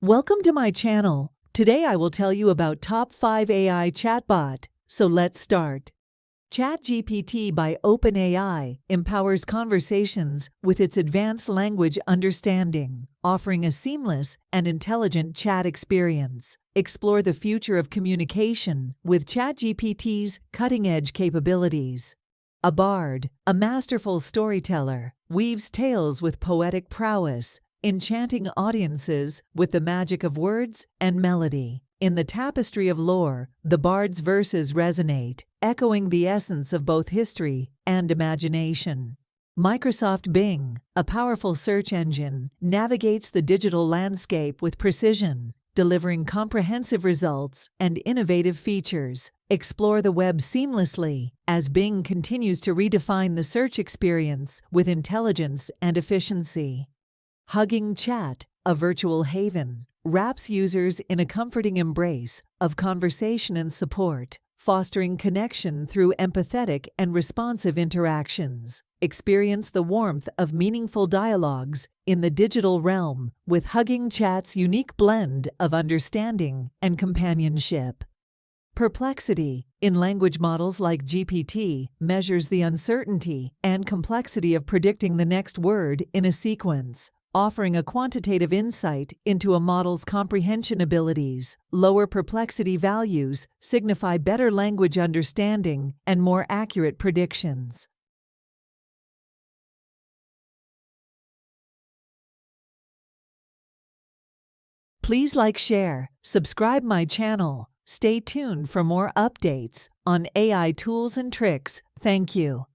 Welcome to my channel. Today I will tell you about top 5 AI chatbot. So let's start. ChatGPT by OpenAI empowers conversations with its advanced language understanding, offering a seamless and intelligent chat experience. Explore the future of communication with ChatGPT's cutting-edge capabilities. A bard, a masterful storyteller, weaves tales with poetic prowess, enchanting audiences with the magic of words and melody. In the tapestry of lore, the bard's verses resonate, echoing the essence of both history and imagination. Microsoft Bing, a powerful search engine, navigates the digital landscape with precision, delivering comprehensive results and innovative features. Explore the web seamlessly as Bing continues to redefine the search experience with intelligence and efficiency. Hugging Chat, a virtual haven, wraps users in a comforting embrace of conversation and support, fostering connection through empathetic and responsive interactions. Experience the warmth of meaningful dialogues in the digital realm with Hugging Chat's unique blend of understanding and companionship. Perplexity, in language models like GPT, measures the uncertainty and complexity of predicting the next word in a sequence, offering a quantitative insight into a model's comprehension abilities. Lower perplexity values signify better language understanding and more accurate predictions. Please share, subscribe my channel. Stay tuned for more updates on AI tools and tricks. Thank you.